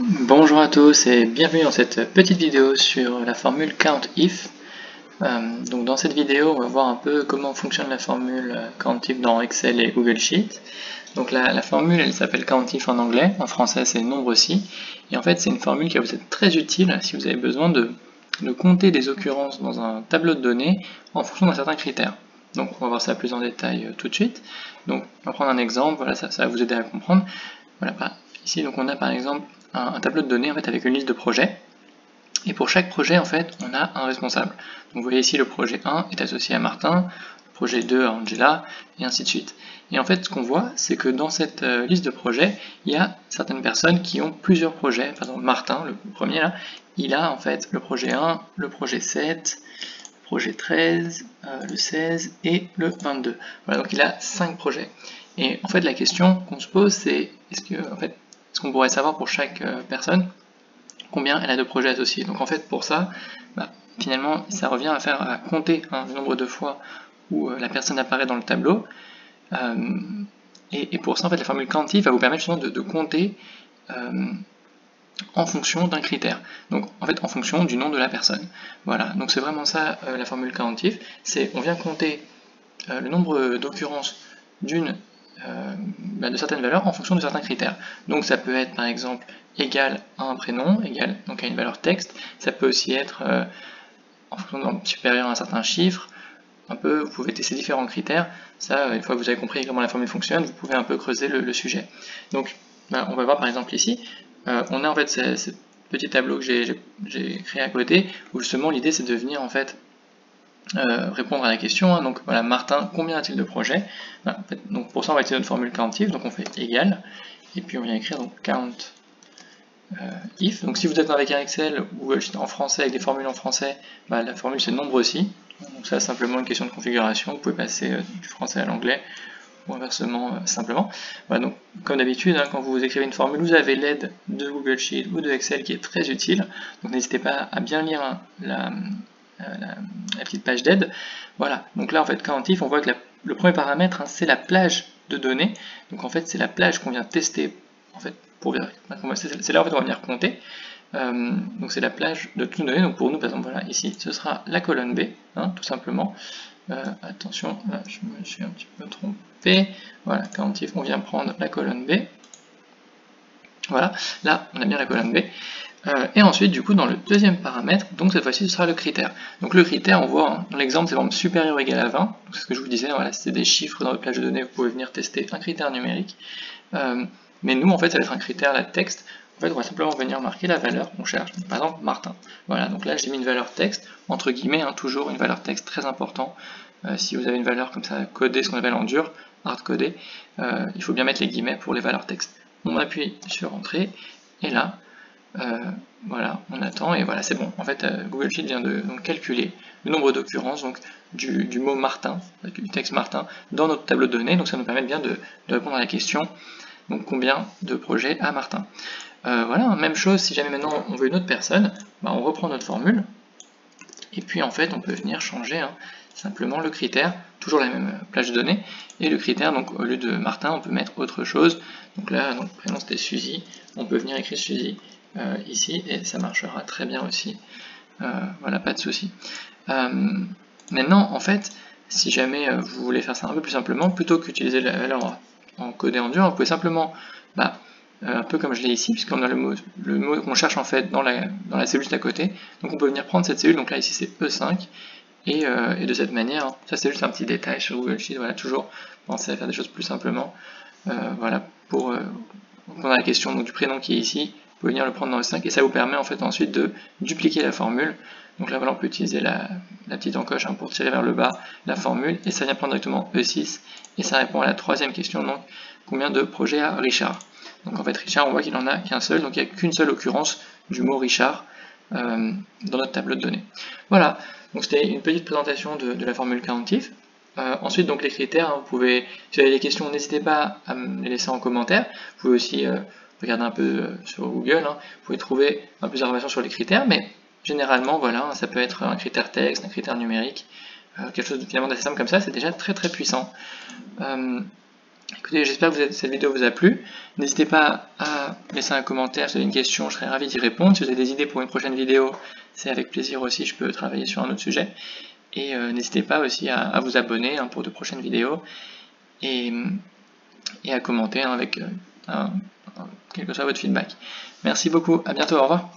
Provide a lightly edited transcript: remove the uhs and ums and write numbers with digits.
Bonjour à tous et bienvenue dans cette petite vidéo sur la formule COUNTIF. Donc dans cette vidéo, on va voir un peu comment fonctionne la formule COUNTIF dans Excel et Google Sheet. Donc la formule, elle s'appelle COUNTIF en anglais, en français c'est nombre aussi. Et en fait, c'est une formule qui va vous être très utile si vous avez besoin de compter des occurrences dans un tableau de données en fonction d'un certain critère. Donc on va voir ça plus en détail tout de suite. Donc on va prendre un exemple, voilà, ça va vous aider à comprendre. Voilà, ici donc on a par exemple un tableau de données en fait, avec une liste de projets. Et pour chaque projet, en fait, on a un responsable. Donc vous voyez ici, le projet 1 est associé à Martin, le projet 2 à Angela, et ainsi de suite. Et en fait, ce qu'on voit, c'est que dans cette liste de projets, il y a certaines personnes qui ont plusieurs projets. Par exemple, Martin, le premier là, il a en fait le projet 1, le projet 7, le projet 13, le 16 et le 22. Voilà, donc il a 5 projets. Et en fait, la question qu'on se pose, c'est est-ce qu'on pourrait savoir pour chaque personne combien elle a de projets associés. Donc en fait, pour ça, finalement, ça revient à compter le nombre de fois où la personne apparaît dans le tableau. Et pour ça, en fait, la formule COUNTIF va vous permettre justement de compter en fonction d'un critère. Donc en fait, en fonction du nom de la personne. Voilà, donc c'est vraiment ça la formule COUNTIF. C'est on vient compter le nombre d'occurrences de certaines valeurs en fonction de certains critères. Donc ça peut être par exemple égal à un prénom, égal donc à une valeur texte. Ça peut aussi être en fonction supérieur à un certain chiffre. Vous pouvez tester différents critères. Ça, une fois que vous avez compris comment la formule fonctionne, vous pouvez un peu creuser le sujet. Donc on va voir par exemple ici, on a en fait ce petit tableau que j'ai créé à côté, où justement l'idée c'est de venir en fait répondre à la question. Donc voilà, Martin, combien a-t-il de projets? Donc pour ça, on va utiliser notre formule COUNTIF. Donc on fait égal, et puis on vient écrire donc count if. Donc si vous êtes avec un Excel ou en français avec des formules en français, la formule c'est nombre aussi. Donc ça, simplement une question de configuration. Vous pouvez passer du français à l'anglais ou inversement simplement. Voilà, donc comme d'habitude, quand vous écrivez une formule, vous avez l'aide de Google Sheet ou de Excel qui est très utile. Donc n'hésitez pas à bien lire la petite page d'aide. Voilà, donc là en fait COUNTIF, on voit que le premier paramètre, c'est la plage de données. Donc en fait c'est la plage qu'on vient tester, en fait, c'est là en fait on va venir compter. Donc c'est la plage de toutes nos données. Donc pour nous, par exemple, voilà, ici ce sera la colonne B, tout simplement. Attention, là je me suis un petit peu trompé. Voilà, COUNTIF, on vient prendre la colonne B. Voilà, là on a bien la colonne B. Et ensuite, du coup, dans le deuxième paramètre, donc cette fois-ci, ce sera le critère. Donc le critère, on voit dans l'exemple, c'est vraiment supérieur ou égal à 20. C'est ce que je vous disais, voilà, c'est des chiffres dans votre plage de données, vous pouvez venir tester un critère numérique. Mais nous, en fait, ça va être un critère là, de texte. En fait, on va simplement venir marquer la valeur qu'on cherche. Par exemple, Martin. Voilà, donc là, j'ai mis une valeur texte, entre guillemets, toujours une valeur texte très important. Si vous avez une valeur comme ça, codée, ce qu'on appelle en dur, hard-codée, il faut bien mettre les guillemets pour les valeurs texte. On appuie sur Entrée, et là, voilà, on attend et voilà, c'est bon. En fait, Google Sheet vient de calculer le nombre d'occurrences du mot Martin, du texte Martin, dans notre tableau de données. Donc ça nous permet bien de répondre à la question, donc combien de projets a Martin. Voilà, même chose, si jamais maintenant on veut une autre personne, on reprend notre formule, et puis en fait on peut venir changer simplement le critère, toujours la même plage de données, et le critère, donc au lieu de Martin, on peut mettre autre chose. Donc là, le prénom c'était Suzy, on peut venir écrire Suzy ici, et ça marchera très bien aussi. Voilà, pas de souci. Maintenant, en fait, si jamais vous voulez faire ça un peu plus simplement, plutôt qu'utiliser la valeur en codé en dur, vous pouvez simplement, un peu comme je l'ai ici, puisqu'on a le mot qu'on cherche en fait dans la cellule juste à côté. Donc on peut venir prendre cette cellule, donc là ici c'est E5, et de cette manière, ça c'est juste un petit détail sur Google Sheet, voilà, toujours penser à faire des choses plus simplement. Voilà, pour répondre à la question donc, du prénom qui est ici, vous pouvez venir le prendre dans E5, et ça vous permet en fait ensuite de dupliquer la formule. Donc là voilà, on peut utiliser la petite encoche pour tirer vers le bas la formule, et ça vient prendre directement E6, et ça répond à la troisième question, donc combien de projets a Richard. Donc en fait Richard, on voit qu'il n'en a qu'un seul, donc il n'y a qu'une seule occurrence du mot Richard dans notre tableau de données. Voilà, donc c'était une petite présentation de la formule COUNTIF. Ensuite, donc les critères, vous pouvez, si vous avez des questions, n'hésitez pas à me les laisser en commentaire. Vous pouvez aussi regarder un peu sur Google, vous pouvez trouver un peu d'informations sur les critères, mais généralement, voilà, ça peut être un critère texte, un critère numérique, quelque chose finalement d'assez simple comme ça, c'est déjà très très puissant. Écoutez, j'espère que cette vidéo vous a plu. N'hésitez pas à laisser un commentaire si vous avez une question, je serai ravi d'y répondre. Si vous avez des idées pour une prochaine vidéo, c'est avec plaisir aussi, je peux travailler sur un autre sujet. Et n'hésitez pas aussi à vous abonner pour de prochaines vidéos et à commenter avec quel que soit votre feedback. Merci beaucoup, à bientôt, au revoir.